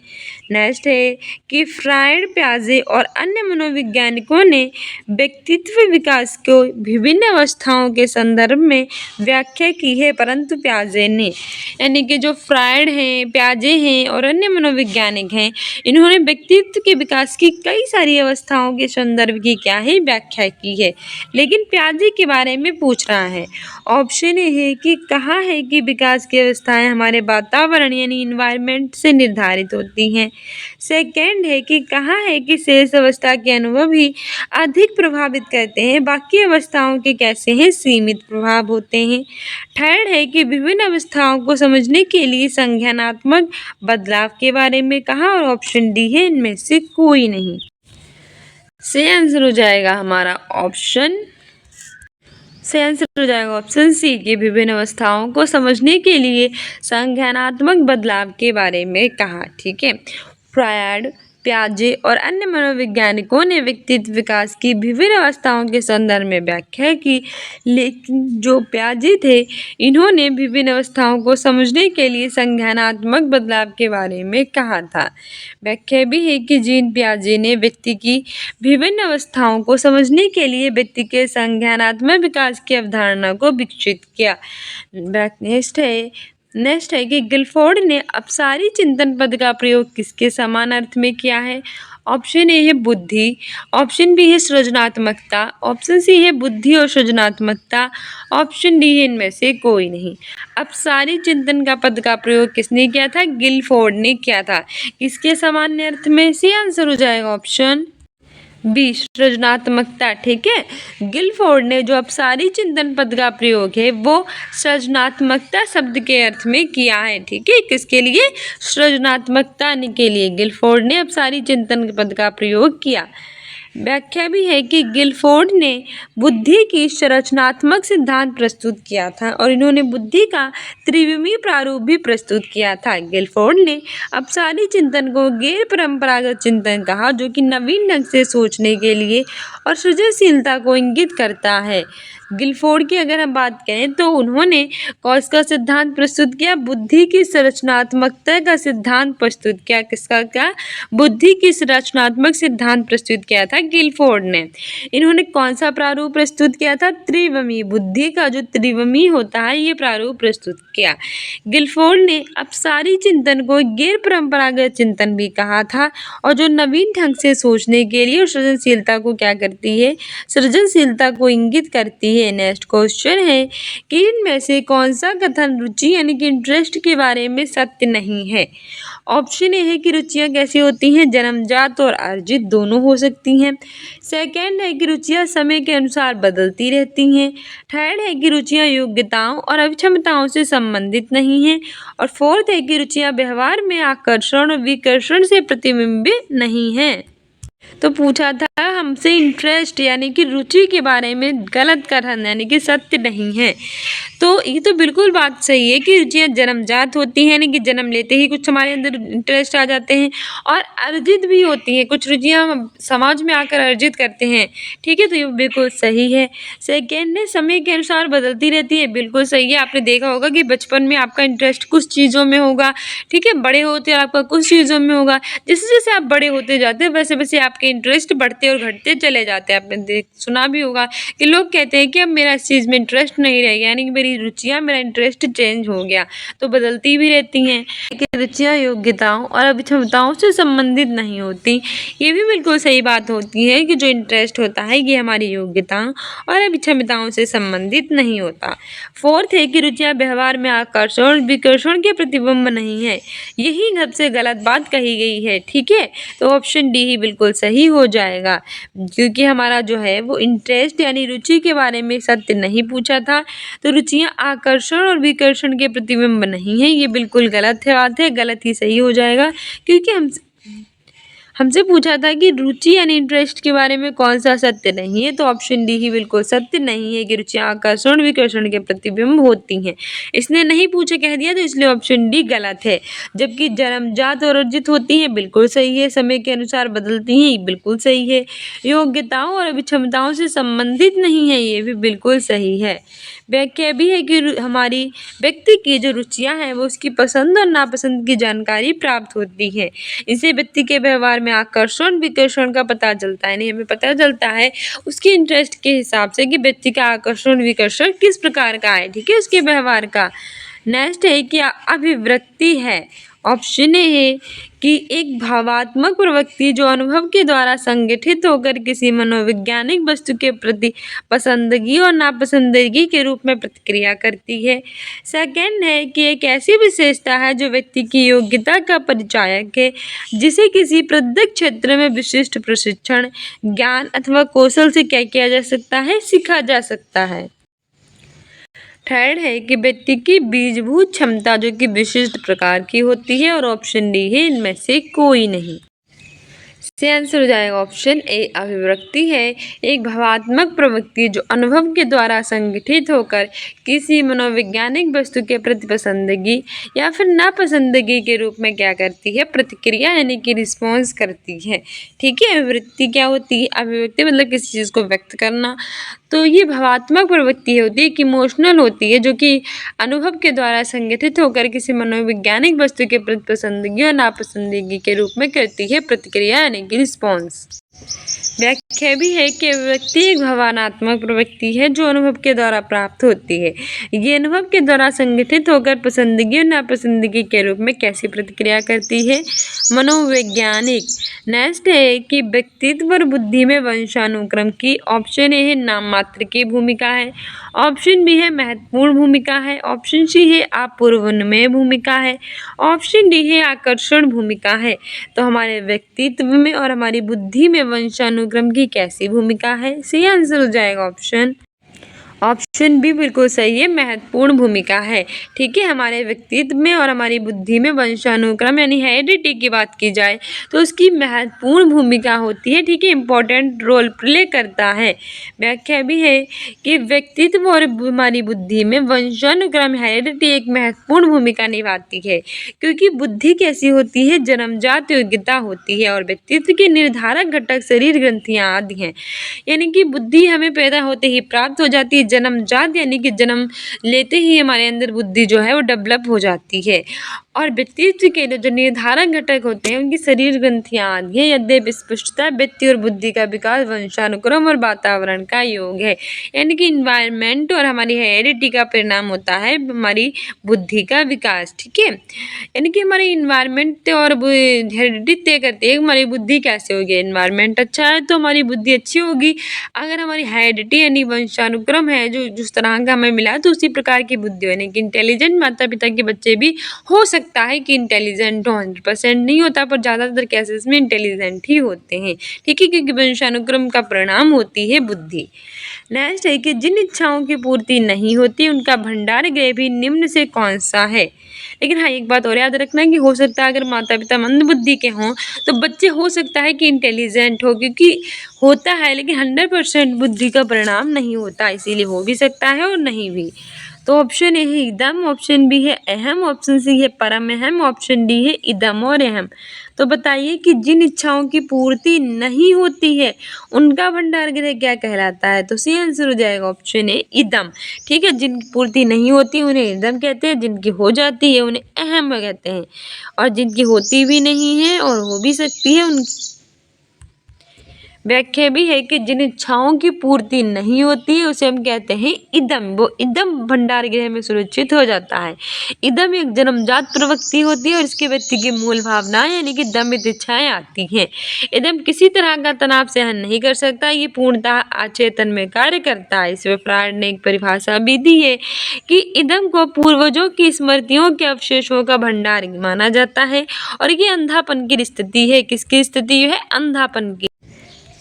नेक्स्ट है कि फ्रायड, पियाजे और अन्य मनोवैज्ञानिकों ने व्यक्तित्व विकास को विभिन्न अवस्थाओं के संदर्भ में व्याख्या की है, परंतु पियाजे ने, यानी कि जो फ्रायड हैं, पियाजे हैं और अन्य मनोवैज्ञानिक हैं, इन्होंने व्यक्तित्व के विकास की कई सारी अवस्थाओं के संदर्भ की क्या है, व्याख्या की है, लेकिन पियाजे के बारे में पूछ रहा है। ऑप्शन ए है कि कहा है कि विकास की अवस्थाएं हमारे वातावरण यानी इन्वायरमेंट से निर्धारित होती हैं। सेकेंड है कि कहा है कि शेष अवस्था के अनुभव ही अधिक प्रभावित करते हैं, बाकी अवस्थाओं के कैसे हैं, सीमित प्रभाव होते हैं। थर्ड है कि विभिन्न अवस्थाओं को समझने के लिए संज्ञानात्मक बदलाव के बारे में कहा, और ऑप्शन डी है इनमें से कोई नहीं। से आंसर हो जाएगा हमारा ऑप्शन सी कि विभिन्न अवस्थाओं को समझने के लिए संज्ञानात्मक बदलाव के बारे में कहा। ठीक है, फ्रायड, पियाजे और अन्य मनोवैज्ञानिकों ने व्यक्तित्व विकास की विभिन्न अवस्थाओं के संदर्भ में व्याख्या की, लेकिन जो पियाजे थे इन्होंने विभिन्न अवस्थाओं को समझने के लिए संज्ञानात्मक बदलाव के बारे में कहा था। व्याख्या भी है कि जीन पियाजे ने व्यक्ति की विभिन्न अवस्थाओं को समझने के लिए व्यक्ति के संज्ञानात्मक विकास की अवधारणा को विकसित किया। नेक्स्ट है कि गिलफोर्ड ने अपसारी चिंतन पद का प्रयोग किसके समान अर्थ में किया है। ऑप्शन ए है बुद्धि, ऑप्शन बी है सृजनात्मकता, ऑप्शन सी है बुद्धि और सृजनात्मकता, ऑप्शन डी है इनमें से कोई नहीं। अपसारी चिंतन का पद का प्रयोग किसने किया था, गिलफोर्ड ने किया था। किसके सामान्य अर्थ में, सी आंसर हो जाएगा ऑप्शन बी, सृजनात्मकता। ठीक है, गिलफोर्ड ने जो अपसारी चिंतन पद का प्रयोग है वो सृजनात्मकता शब्द के अर्थ में किया है। ठीक है, किसके लिए, सृजनात्मकता के लिए गिलफोर्ड ने अपसारी चिंतन पद का प्रयोग किया। व्याख्या भी है कि गिलफोर्ड ने बुद्धि की संरचनात्मक सिद्धांत प्रस्तुत किया था और इन्होंने बुद्धि का त्रिविमीय प्रारूप भी प्रस्तुत किया था। गिलफोर्ड ने अपसारी चिंतन को गैर परंपरागत चिंतन कहा, जो कि नवीन ढंग से सोचने के लिए और सृजनशीलता को इंगित करता है। गिलफोर्ड की अगर हम बात करें तो उन्होंने कौन सा सिद्धांत प्रस्तुत किया, बुद्धि की संरचनात्मकता का सिद्धांत प्रस्तुत किया। किसका क्या, बुद्धि की संरचनात्मक सिद्धांत प्रस्तुत किया था गिलफोर्ड ने। इन्होंने कौन सा प्रारूप प्रस्तुत किया था, त्रिविमीय, बुद्धि का जो त्रिविमीय होता है ये प्रारूप प्रस्तुत किया। गिलफोर्ड ने अपसारी चिंतन को गैर परंपरागत चिंतन भी कहा था और जो नवीन ढंग से सोचने के लिए और सृजनशीलता को क्या करती है, सृजनशीलता को इंगित करती है। नेक्स्ट क्वेश्चन है कि इनमें से कौन सा कथन रुचि यानी कि इंटरेस्ट के बारे में सत्य नहीं है। ऑप्शन ए है कि रुचियां कैसी होती हैं, जन्मजात और अर्जित दोनों हो सकती हैं। सेकंड है कि रुचियां समय के अनुसार बदलती रहती हैं। थर्ड है कि रुचियां योग्यताओं और अक्षमताओं से संबंधित नहीं हैं। और फोर्थ है कि रुचियां व्यवहार में आकर्षण और विकर्षण से प्रतिबिंबित नहीं हैं। तो पूछा था हमसे इंटरेस्ट यानी कि रुचि के बारे में गलत कथन यानी कि सत्य नहीं है। तो ये तो बिल्कुल बात सही है कि रुचियाँ जन्मजात होती हैं, यानी कि जन्म लेते ही कुछ हमारे अंदर इंटरेस्ट आ जाते हैं, और अर्जित भी होती हैं, कुछ रुचियाँ हम समाज में आकर अर्जित करते हैं। ठीक है, तो ये बिल्कुल सही है। सेकेंड है समय के अनुसार बदलती रहती है, बिल्कुल सही है। आपने देखा होगा कि बचपन में आपका इंटरेस्ट कुछ चीज़ों में होगा, ठीक है, बड़े होते आपका कुछ चीज़ों में होगा। जैसे जैसे आप बड़े होते जाते हैं वैसे वैसे आपके इंटरेस्ट बढ़ते और घटते चले जाते हैं। आपने सुना भी होगा कि लोग कहते हैं कि अब मेरा इस चीज़ में इंटरेस्ट नहीं रह गया, यानी कि मेरी रुचियाँ, मेरा इंटरेस्ट चेंज हो गया। तो बदलती भी रहती हैं कि रुचियाँ योग्यताओं और अक्षमताओं से संबंधित नहीं होती। ये भी बिल्कुल सही बात होती है कि जो इंटरेस्ट होता है ये हमारी योग्यताओं और अक्षमताओं से संबंधित नहीं होता। फोर्थ है कि रुचियाँ व्यवहार में आकर्षण और विकर्षण के प्रतिबिंब नहीं है। यही सबसे गलत बात कही गई है। ठीक है, तो ऑप्शन डी ही बिल्कुल सही हो जाएगा, क्योंकि हमारा जो है वो इंटरेस्ट यानी रुचि के बारे में सत्य नहीं पूछा था। तो रुचियाँ आकर्षण और विकर्षण के प्रतिबिंब नहीं है, ये बिल्कुल गलत है, बात है, गलत ही सही हो जाएगा, क्योंकि हमसे पूछा था कि रुचि यानी इंटरेस्ट के बारे में कौन सा सत्य नहीं है, तो ऑप्शन डी ही बिल्कुल सत्य नहीं है कि रुचियाँ आकर्षण विकर्षण के प्रतिबिंब होती हैं। इसने नहीं पूछा कह दिया, तो इसलिए ऑप्शन डी गलत है। जबकि जन्मजात और अर्जित होती हैं, बिल्कुल सही है। समय के अनुसार बदलती हैं, बिल्कुल सही है। योग्यताओं और अभिक्षमताओं से संबंधित नहीं है, ये भी बिल्कुल सही है। व्याख्या भी है कि हमारी व्यक्ति की जो रुचियां हैं वो उसकी पसंद और नापसंद की जानकारी प्राप्त होती है। इससे व्यक्ति के व्यवहार में आकर्षण विकर्षण का पता चलता है। नहीं, हमें पता चलता है उसके इंटरेस्ट के हिसाब से कि व्यक्ति का आकर्षण विकर्षण किस प्रकार का है, ठीक है, उसके व्यवहार का। नेक्स्ट है कि अभिवृत्ति है। ऑप्शन ए है कि एक भावात्मक प्रवृत्ति जो अनुभव के द्वारा संगठित होकर किसी मनोवैज्ञानिक वस्तु के प्रति पसंदगी और नापसंदगी के रूप में प्रतिक्रिया करती है। सेकंड है कि एक ऐसी विशेषता है जो व्यक्ति की योग्यता का परिचायक है, जिसे किसी प्रदत्त क्षेत्र में विशिष्ट प्रशिक्षण, ज्ञान अथवा कौशल से क्या किया जा सकता है, सीखा जा सकता है। थर्ड है कि व्यक्ति की बीजभूत क्षमता जो कि विशिष्ट प्रकार की होती है, और ऑप्शन डी है इनमें से कोई नहीं। से आंसर हो जाएगा ऑप्शन ए अभिव्यक्ति है। एक भावात्मक प्रवृत्ति जो अनुभव के द्वारा संगठित होकर किसी मनोवैज्ञानिक वस्तु के प्रति पसंदगी या फिर नापसंदगी के रूप में क्या करती है, प्रतिक्रिया यानी कि रिस्पॉन्स करती है। ठीक है, अभिव्यक्ति क्या होती है, अभिव्यक्ति मतलब किसी चीज़ को व्यक्त करना। तो ये भावात्मक प्रवृत्ति होती है कि इमोशनल होती है, जो कि अनुभव के द्वारा संगठित होकर किसी मनोवैज्ञानिक वस्तु के प्रति पसंदगी और नापसंदगी के रूप में करती है प्रतिक्रिया यानी कि रिस्पॉन्स। व्याख्या भी है कि व्यक्ति एक भावनात्मक प्रवृत्ति है जो अनुभव के द्वारा प्राप्त होती है। ये अनुभव के द्वारा संगठित होकर पसंदगी और नापसंदगी के रूप में कैसी प्रतिक्रिया करती है, मनोवैज्ञानिक। नेक्स्ट है कि व्यक्तित्व और बुद्धि में वंशानुक्रम की। ऑप्शन ए है नाम मात्र की भूमिका है, ऑप्शन बी है महत्वपूर्ण भूमिका है, ऑप्शन सी है अपूर्वन्मेय भूमिका है, ऑप्शन डी है आकर्षण भूमिका है। तो हमारे व्यक्तित्व में और हमारी बुद्धि में वंशानुक्रम की कैसी भूमिका है, सही आंसर हो जाएगा ऑप्शन बी बिल्कुल सही है, महत्वपूर्ण भूमिका है। ठीक है, हमारे व्यक्तित्व में और हमारी बुद्धि में वंशानुक्रम यानी हेरिडिटी की बात की जाए तो उसकी महत्वपूर्ण भूमिका होती है। ठीक है, इंपॉर्टेंट रोल प्ले करता है। व्याख्या भी है कि व्यक्तित्व और हमारी बुद्धि में वंशानुक्रम हेरिडिटी एक महत्वपूर्ण भूमिका निभाती है, क्योंकि बुद्धि कैसी होती है, जन्मजात योग्यता होती है और व्यक्तित्व के निर्धारक घटक शरीर ग्रंथियाँ आदि हैं। यानी कि बुद्धि हमें पैदा होते ही प्राप्त हो जाती है, जन्मजात यानी कि जन्म लेते ही हमारे अंदर बुद्धि जो है वो डेवलप हो जाती है। और व्यक्तित्व के जो निर्धारक घटक होते हैं उनकी शरीर ग्रंथियाँ आदि हैं। यद्यपि स्पष्टता व्यक्ति और बुद्धि का विकास वंशानुक्रम और वातावरण का योग है, यानी कि इन्वायरमेंट और हमारी हेरिडिटी का परिणाम होता है हमारी बुद्धि का विकास। ठीक है, यानी कि हमारे इन्वायरमेंट और हेरिडिटी तय करती है हमारी बुद्धि कैसे होगी। इन्वायरमेंट अच्छा है तो हमारी बुद्धि अच्छी होगी। अगर हमारी हेरिडिटी यानी वंशानुक्रम है जो जिस तरह का हमें मिला तो उसी प्रकार की बुद्धि हो, यानी कि इंटेलिजेंट माता पिता के बच्चे भी हो सकता है कि इंटेलिजेंट हो, 100% नहीं होता पर ज़्यादातर केसेस में इंटेलिजेंट ही होते हैं। ठीक है, क्योंकि वंशानुक्रम का परिणाम होती है बुद्धि। नेक्स्ट है कि जिन इच्छाओं की पूर्ति नहीं होती उनका भंडार गृह भी निम्न से कौन सा है। लेकिन हाँ, एक बात और याद रखना कि हो सकता है अगर माता पिता मंद बुद्धि के हों तो बच्चे हो सकता है कि इंटेलिजेंट हो, क्योंकि होता है लेकिन 100% बुद्धि का परिणाम नहीं होता, इसीलिए हो भी सकता है और नहीं भी। तो ऑप्शन ए है इदम, ऑप्शन बी है अहम, ऑप्शन सी है परम अहम, ऑप्शन डी है इदम और अहम। तो बताइए कि जिन इच्छाओं की पूर्ति नहीं होती है उनका भंडार गृह क्या कहलाता है। तो सही आंसर हो जाएगा ऑप्शन ए इदम। ठीक है, जिनकी पूर्ति नहीं होती उन्हें इदम कहते हैं, जिनकी हो जाती है उन्हें अहम कहते हैं, और जिनकी होती भी नहीं है और हो भी सकती है उन व्याख्या भी है कि जिन इच्छाओं की पूर्ति नहीं होती है उसे हम कहते हैं इदम। वो इदम भंडार गृह में सुरक्षित हो जाता है। इदम एक जन्मजात प्रवृत्ति होती है और इसके व्यक्ति की मूल भावना यानी कि दमित इच्छाएं आती हैं। इदम किसी तरह का तनाव सहन नहीं कर सकता, ये पूर्णतः अचेतन में कार्य करता है। इसमें फ्रायड ने एक परिभाषा भी दी है कि इदम को पूर्वजों की स्मृतियों के अवशेषों का भंडार माना जाता है, और ये अंधापन की स्थिति है। किसकी स्थिति है, अंधापन की।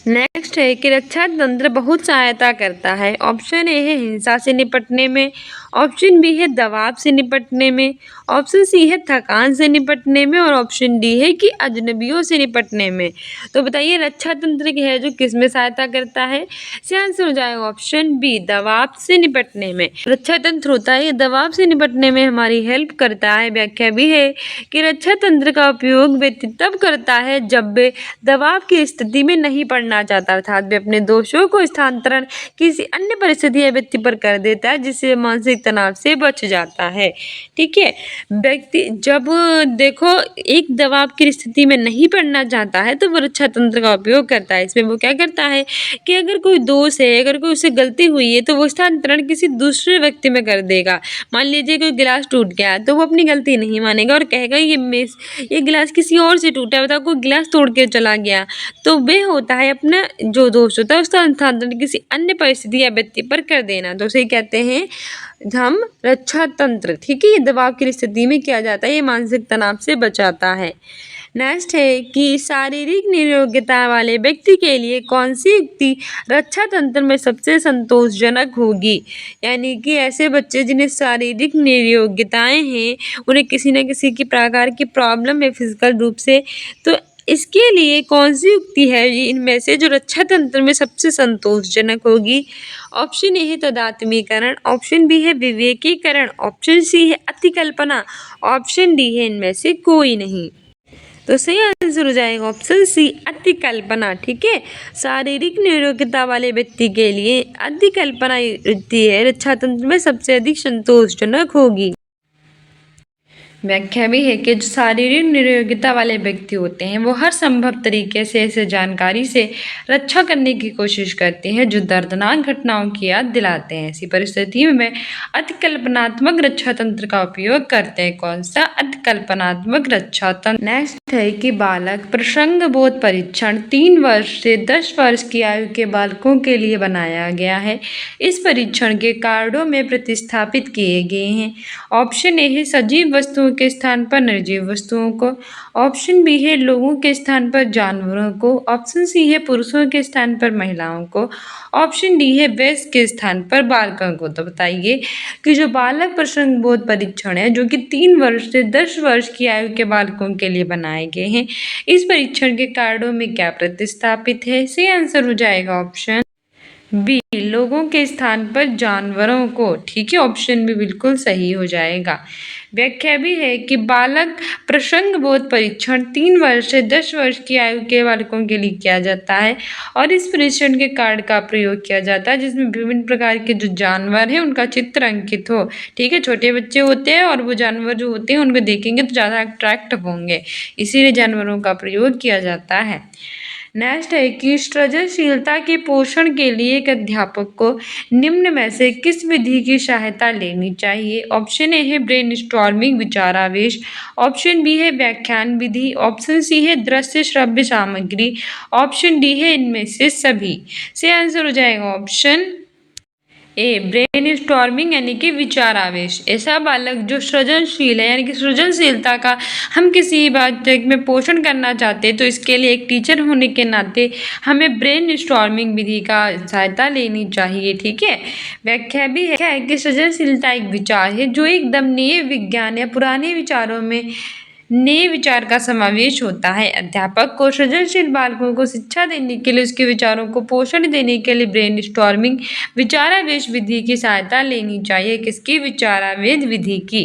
नेक्स्ट है कि रक्षा तंत्र बहुत सहायता करता है। ऑप्शन ए है हिंसा से निपटने में, ऑप्शन बी है दबाव से निपटने में, ऑप्शन सी है थकान से निपटने में और ऑप्शन डी है कि अजनबियों से निपटने में। तो बताइए रक्षा तंत्र की है जो किस में सहायता करता है? इससे आंसर हो जाएगा ऑप्शन बी दबाव से निपटने में। रक्षा तंत्र होता है ये दबाव से निपटने में हमारी हेल्प करता है। व्याख्या भी है कि रक्षा तंत्र का उपयोग व्यक्ति तब करता है जब वे दबाव की स्थिति में नहीं पड़ना चाहता, अर्थात वे अपने दोषों को स्थानांतरण किसी अन्य परिस्थिति या व्यक्ति पर कर देता है जिससे मानसिक तनाव से बच जाता है। ठीक है, व्यक्ति जब देखो एक दबाव की स्थिति में नहीं पड़ना चाहता है तो वो रक्षा तंत्र का उपयोग करता है। इसमें वो क्या करता है कि अगर कोई दोष है, अगर कोई उससे गलती हुई है तो वो स्थानांतरण किसी दूसरे व्यक्ति में कर देगा। मान लीजिए कोई गिलास टूट गया तो वो अपनी गलती नहीं मानेगा और कहेगा ये गिलास किसी और से टूटा, बताओ कोई गिलास तोड़ के चला गया, तो वे होता है अपना जो दोष होता है उसका स्थानांतरण किसी अन्य परिस्थिति या व्यक्ति पर कर देना, तो उसे कहते हैं हम रक्षा तंत्र। ठीक है, ये दबाव की स्थिति में किया जाता है, ये मानसिक तनाव से बचाता है। नेक्स्ट है कि शारीरिक निरोग्यता वाले व्यक्ति के लिए कौन सी युक्ति रक्षा तंत्र में सबसे संतोषजनक होगी? यानी कि ऐसे बच्चे जिन्हें शारीरिक निरोग्यताएं हैं, उन्हें किसी न किसी की प्रकार की प्रॉब्लम है फिजिकल रूप से, तो इसके लिए कौन सी युक्ति है इनमें से जो रक्षा तंत्र में सबसे संतोषजनक होगी? ऑप्शन ए है तदात्मीकरण, ऑप्शन बी है विवेकीकरण, ऑप्शन सी है अतिकल्पना, ऑप्शन डी है इनमें से कोई नहीं। तो सही आंसर हो जाएगा ऑप्शन सी अतिकल्पना। ठीक है, शारीरिक निरोग्यता वाले व्यक्ति के लिए अतिकल्पना युक्ति है रक्षा तंत्र में सबसे अधिक संतोषजनक होगी। व्याख्या भी है कि जो शारीरिक निरोग्यता वाले व्यक्ति होते हैं वो हर संभव तरीके से ऐसे जानकारी से रक्षा करने की कोशिश करते हैं जो दर्दनाक घटनाओं की याद दिलाते हैं। ऐसी परिस्थिति में अतिकल्पनात्मक रक्षा तंत्र का उपयोग करते हैं। कौन सा? अतिकल्पनात्मक रक्षा तंत्र। नेक्स्ट है कि बालक प्रसंग बोध परीक्षण 3 वर्ष से 10 वर्ष की आयु के बालकों के लिए बनाया गया है। इस परीक्षण के कार्यों में प्रतिस्थापित किए गए हैं। ऑप्शन ए है सजीव वस्तुओं के स्थान पर निर्जीव वस्तुओं को, ऑप्शन बी है लोगों के स्थान पर जानवरों को, ऑप्शन सी है पुरुषों के स्थान पर महिलाओं को, ऑप्शन डी है वयस्क के स्थान पर बालकों को। तो बताइए कि जो बालक प्रसंग बोध परीक्षण है जो कि 3 वर्ष से 10 वर्ष की आयु के बालकों के लिए बनाए गए हैं, इस परीक्षण के कार्यों में क्या प्रतिस्थापित है? सही आंसर हो जाएगा ऑप्शन बी लोगों के स्थान पर जानवरों को। ठीक है, ऑप्शन बी बिल्कुल सही हो जाएगा। व्याख्या भी है कि बालक प्रसंग बोध परीक्षण 3 वर्ष से 10 वर्ष की आयु के बालकों के लिए किया जाता है और इस परीक्षण के कार्ड का प्रयोग किया जाता है जिसमें विभिन्न प्रकार के जो जानवर हैं उनका चित्र अंकित हो। ठीक है, छोटे बच्चे होते हैं और वो जानवर जो होते हैं उनको देखेंगे तो ज़्यादा अट्रैक्ट होंगे, इसीलिए जानवरों का प्रयोग किया जाता है। नेक्स्ट है कि सृजनशीलता के पोषण के लिए एक अध्यापक को निम्न में से किस विधि की सहायता लेनी चाहिए? ऑप्शन ए है ब्रेनस्टॉर्मिंग विचारावेश, ऑप्शन बी है व्याख्यान विधि, ऑप्शन सी है दृश्य श्रव्य सामग्री, ऑप्शन डी है इनमें से सभी। से आंसर हो जाएगा ऑप्शन ए ब्रेन स्टॉर्मिंग यानी कि विचारावेश। ऐसा बालक जो सृजनशील है यानी कि सृजनशीलता का हम किसी बात में पोषण करना चाहते हैं तो इसके लिए एक टीचर होने के नाते हमें ब्रेन स्टॉर्मिंग विधि का सहायता लेनी चाहिए। ठीक है, व्याख्या भी है कि सृजनशीलता एक विचार है जो एकदम नए विज्ञान या पुराने विचारों में नए विचार का समावेश होता है। अध्यापक को सृजनशील बालकों को शिक्षा देने के लिए उसके विचारों को पोषण देने के लिए ब्रेन स्टॉर्मिंग विचारावेश विधि की सहायता लेनी चाहिए। किसकी? विचारावेश विधि की।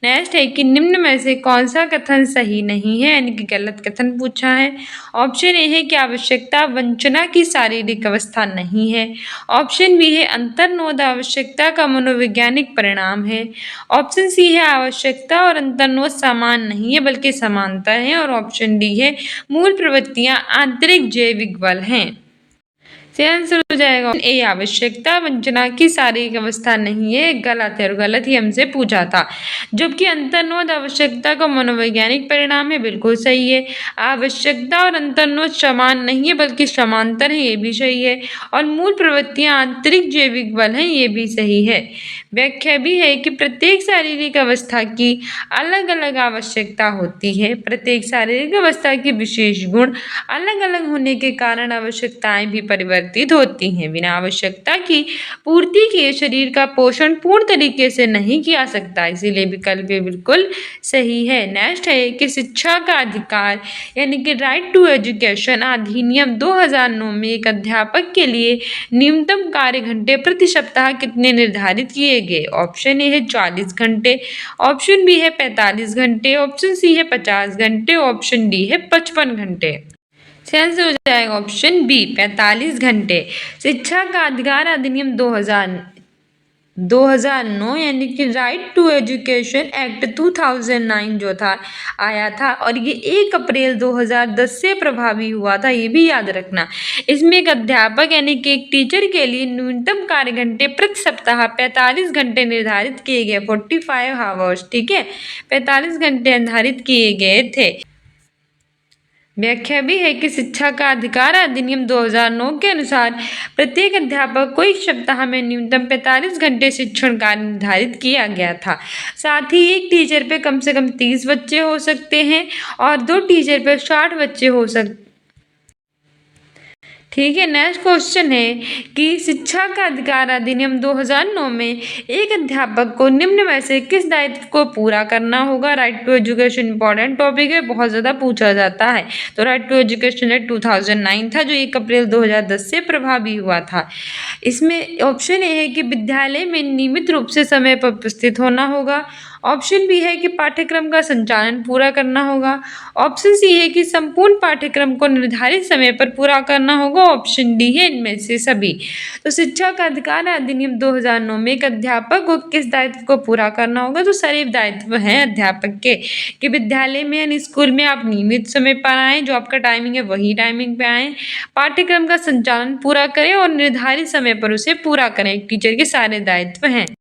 नेक्स्ट है कि निम्न में से कौन सा कथन सही नहीं है यानी कि गलत कथन पूछा है। ऑप्शन ए है कि आवश्यकता वंचना की शारीरिक अवस्था नहीं है, ऑप्शन बी है अंतर्नोद आवश्यकता का मनोवैज्ञानिक परिणाम है, ऑप्शन सी है आवश्यकता और अंतर्नोद समान नहीं है बल्कि समांतर हैं और ऑप्शन डी है मूल प्रवृत्तियां आंतरिक जैविक बल हैं। से आंसर हो जाएगा ए आवश्यकता वंचना की शारीरिक अवस्था नहीं है, गलत है और गलत ही हमसे पूछा था। जबकि अंतर्नोद आवश्यकता का मनोवैज्ञानिक परिणाम है, बिल्कुल सही है। आवश्यकता और अंतर्नोद समान नहीं है बल्कि समांतर है, ये भी सही है। और मूल प्रवृत्तियां आंतरिक जैविक बल हैं, ये भी सही है। व्याख्या भी है कि प्रत्येक शारीरिक अवस्था की अलग अलग आवश्यकता होती है। प्रत्येक शारीरिक अवस्था के विशेष गुण अलग अलग होने के कारण आवश्यकताएं भी परिवर्तित होती हैं। बिना आवश्यकता की पूर्ति के शरीर का पोषण पूर्ण तरीके से नहीं किया सकता, इसीलिए विकल्प बिल्कुल सही है। नेक्स्ट है कि शिक्षा का अधिकार यानी कि राइट टू एजुकेशन अधिनियम 2009 में एक अध्यापक के लिए न्यूनतम कार्य घंटे प्रति सप्ताह कितने निर्धारित किए गए। ऑप्शन ए है 40 घंटे, ऑप्शन बी है 45 घंटे, ऑप्शन सी है 50 घंटे, ऑप्शन डी है 55 घंटे। आंसर हो जाएगा ऑप्शन बी 45 घंटे। शिक्षा का अधिकार अधिनियम 2009 यानी कि राइट टू एजुकेशन एक्ट 2009 जो था आया था और ये 1 अप्रैल 2010 से प्रभावी हुआ था, ये भी याद रखना। इसमें एक अध्यापक यानी कि एक टीचर के लिए न्यूनतम कार्य घंटे प्रति सप्ताह 45 घंटे निर्धारित किए गए, 45 आवर्स, ठीक है, 45 घंटे निर्धारित किए गए थे। व्याख्या भी है कि शिक्षा का अधिकार अधिनियम 2009 के अनुसार प्रत्येक अध्यापक को एक सप्ताह में न्यूनतम 45 घंटे शिक्षण कार्य निर्धारित किया गया था। साथ ही एक टीचर पे कम से कम 30 बच्चे हो सकते हैं और 2 टीचर पे 60 बच्चे हो सकते, ठीक है। नेक्स्ट क्वेश्चन है कि शिक्षा का अधिकार अधिनियम 2009 में एक अध्यापक को निम्न में से किस दायित्व को पूरा करना होगा। Right to education important topic है, बहुत ज़्यादा पूछा जाता है। तो राइट टू एजुकेशन एक्ट 2009 था जो 1 अप्रैल 2010 से प्रभावी हुआ था। इसमें ऑप्शन ए है कि विद्यालय में नियमित रूप से समय पर उपस्थित होना होगा, ऑप्शन बी है कि पाठ्यक्रम का संचालन पूरा करना होगा, ऑप्शन सी है कि संपूर्ण पाठ्यक्रम को निर्धारित समय पर पूरा करना होगा, ऑप्शन डी है इनमें से सभी। तो शिक्षा का अधिकार अधिनियम 2009 में एक अध्यापक को किस दायित्व को पूरा करना होगा, तो सारे दायित्व हैं अध्यापक के कि विद्यालय में यानी स्कूल में आप नियमित समय पर आएँ, जो आपका टाइमिंग है वही टाइमिंग पे आएँ, पाठ्यक्रम का संचालन पूरा करें और निर्धारित समय पर उसे पूरा करें। टीचर के सारे दायित्व हैं।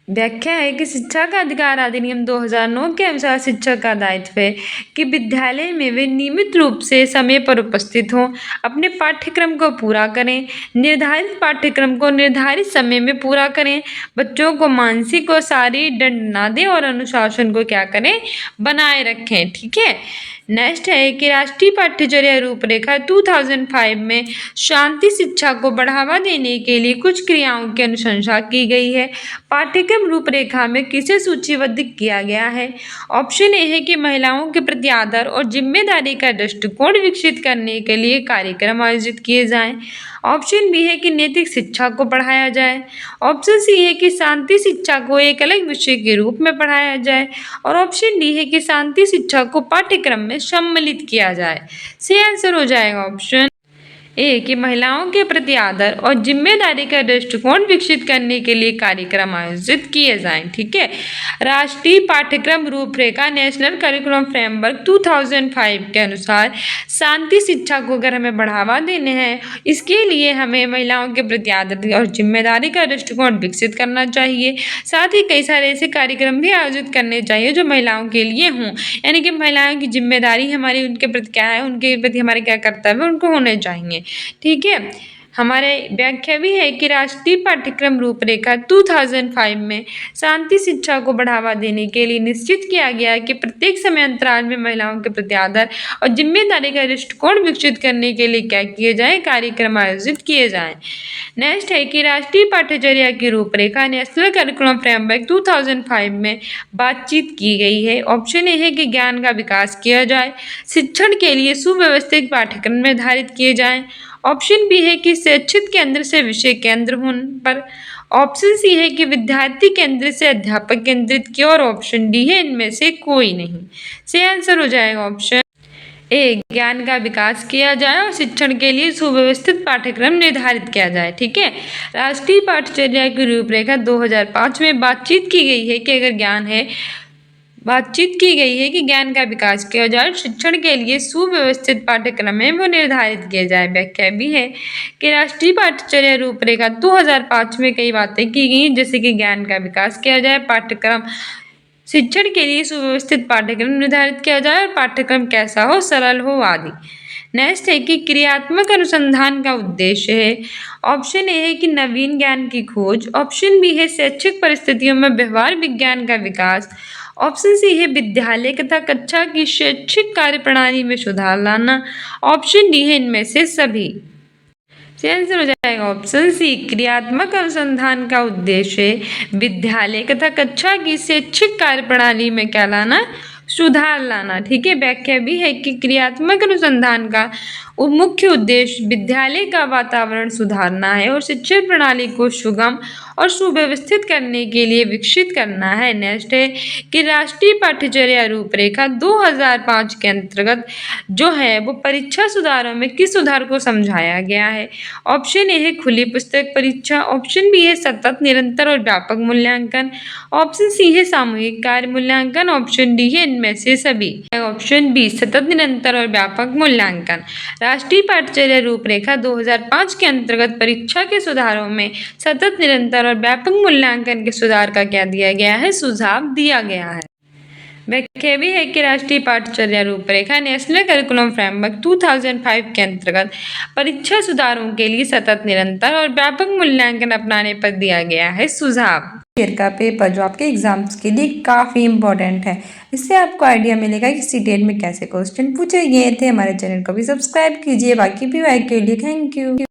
व्याख्या है कि शिक्षा का अधिकार अधिनियम 2009 के अनुसार शिक्षक का दायित्व है कि विद्यालय में वे नियमित रूप से समय पर उपस्थित हों, अपने पाठ्यक्रम को पूरा करें, निर्धारित पाठ्यक्रम को निर्धारित समय में पूरा करें, बच्चों को मानसिक और शारीरिक दंड ना दें और अनुशासन को क्या करें, बनाए रखें, ठीक है। नेक्स्ट है कि राष्ट्रीय पाठ्यचर्या रूपरेखा 2005 में शांति शिक्षा को बढ़ावा देने के लिए कुछ क्रियाओं की अनुशंसा की गई है। पाठ्यक्रम रूपरेखा में किसे सूचीबद्ध किया गया है। ऑप्शन ए है कि महिलाओं के प्रति आदर और जिम्मेदारी का दृष्टिकोण विकसित करने के लिए कार्यक्रम आयोजित किए जाएं, ऑप्शन बी है कि नैतिक शिक्षा को पढ़ाया जाए, ऑप्शन सी है कि शांति शिक्षा को एक अलग विषय के रूप में पढ़ाया जाए और ऑप्शन डी है कि शांति शिक्षा को पाठ्यक्रम में सम्मिलित किया जाए। सही आंसर हो जाएगा ऑप्शन ए कि महिलाओं के प्रति आदर और जिम्मेदारी का दृष्टिकोण विकसित करने के लिए कार्यक्रम आयोजित किए जाएं, ठीक है। राष्ट्रीय पाठ्यक्रम रूपरेखा नेशनल करिकुलम फ्रेमवर्क 2005 के अनुसार शांति शिक्षा को अगर हमें बढ़ावा देने हैं, इसके लिए हमें महिलाओं के प्रति आदर और जिम्मेदारी का दृष्टिकोण विकसित करना चाहिए। साथ ही कई सारे ऐसे कार्यक्रम भी आयोजित करने चाहिए जो महिलाओं के लिए हों, यानी कि महिलाओं की जिम्मेदारी हमारी उनके प्रति क्या है, उनके प्रति हमारे क्या कर्तव्य उनको होने चाहिए, ठीक है। हमारे व्याख्या भी है कि राष्ट्रीय पाठ्यक्रम रूपरेखा 2005 में शांति शिक्षा को बढ़ावा देने के लिए निश्चित किया गया है कि प्रत्येक समय अंतराल में महिलाओं के प्रति आदर और जिम्मेदारी का दृष्टिकोण विकसित करने के लिए क्या किए जाए, कार्यक्रम आयोजित किए जाएं। नेक्स्ट है कि राष्ट्रीय पाठ्यचर्या की रूपरेखा नेशनल करिकुलम फ्रेमवर्क 2005 में बातचीत की गई है। ऑप्शन ए है कि ज्ञान का विकास किया जाए, शिक्षण के लिए सुव्यवस्थित पाठ्यक्रम निर्धारित किए जाएं, ऑप्शन बी है कि शैक्षिक केंद्र से विषय केंद्र होने पर, ऑप्शन सी है कि विद्यार्थी केंद्र से अध्यापक केंद्रित किया और ऑप्शन डी है इनमें से कोई नहीं। सही आंसर हो जाएगा ऑप्शन ए ज्ञान का विकास किया जाए और शिक्षण के लिए सुव्यवस्थित पाठ्यक्रम निर्धारित किया जाए, ठीक है। राष्ट्रीय पाठ्यचर्या की रूपरेखा 2005 में बातचीत की गई है कि अगर ज्ञान है बातचीत की गई है कि ज्ञान का विकास किया जाए, शिक्षण के लिए सुव्यवस्थित पाठ्यक्रम है वो निर्धारित किए जाए। व्याख्या भी है कि राष्ट्रीय पाठ्यचर्या रूपरेखा 2005 में कई बातें की गई, जैसे कि ज्ञान का विकास किया जाए, पाठ्यक्रम शिक्षण के लिए सुव्यवस्थित पाठ्यक्रम निर्धारित किया जाए और पाठ्यक्रम कैसा हो, सरल हो आदि। नेक्स्ट है कि क्रियात्मक अनुसंधान का उद्देश्य है। ऑप्शन ए है कि नवीन ज्ञान की खोज, ऑप्शन बी है शैक्षिक परिस्थितियों में व्यवहार विज्ञान का विकास, ऑप्शन सी है विद्यालय तथा कक्षा की शैक्षिक कार्यप्रणाली में सुधार लाना, ऑप्शन डी है इनमें से सभी। आंसर हो जाएगा ऑप्शन सी, क्रियात्मक अनुसंधान का उद्देश्य विद्यालय तथा कक्षा की शैक्षिक कार्यप्रणाली में क्या लाना, सुधार लाना। ठीक है, व्याख्या भी है कि क्रियात्मक अनुसंधान का मुख्य उद्देश्य विद्यालय का वातावरण सुधारना है और शिक्षा प्रणाली को सुगम और सुव्यवस्थित करने के लिए विकसित करना है। नेक्स्ट है कि राष्ट्रीय पाठ्यचर्या रूपरेखा 2005 के अंतर्गत जो है वो परीक्षा सुधारों में किस सुधार को समझाया गया है। ऑप्शन ए है खुली पुस्तक परीक्षा, ऑप्शन बी है सतत निरंतर और व्यापक मूल्यांकन, ऑप्शन सी है सामूहिक कार्य मूल्यांकन, ऑप्शन डी है इनमें से सभी। ऑप्शन बी सतत निरंतर और व्यापक मूल्यांकन। राष्ट्रीय पाठ्यचर्या रूपरेखा 2005 के अंतर्गत परीक्षा के सुधारों में सतत निरंतर और व्यापक मूल्यांकन के सुधार का क्या दिया गया है, सुझाव दिया गया है। व्याख्या भी है कि राष्ट्रीय पाठ्यचर्या रूपरेखा नेशनल करिकुलम फ्रेमवर्क 2005 के अंतर्गत परीक्षा सुधारों के लिए सतत निरंतर और व्यापक मूल्यांकन अपनाने पर दिया गया है सुझाव। ईयर का पेपर जो आपके एग्जाम्स के लिए काफ़ी इंपॉर्टेंट है, इससे आपको आइडिया मिलेगा कि सीटेट में कैसे क्वेश्चन पूछे गए थे। हमारे चैनल को भी सब्सक्राइब कीजिए। बाकी भी के लिए थैंक यू।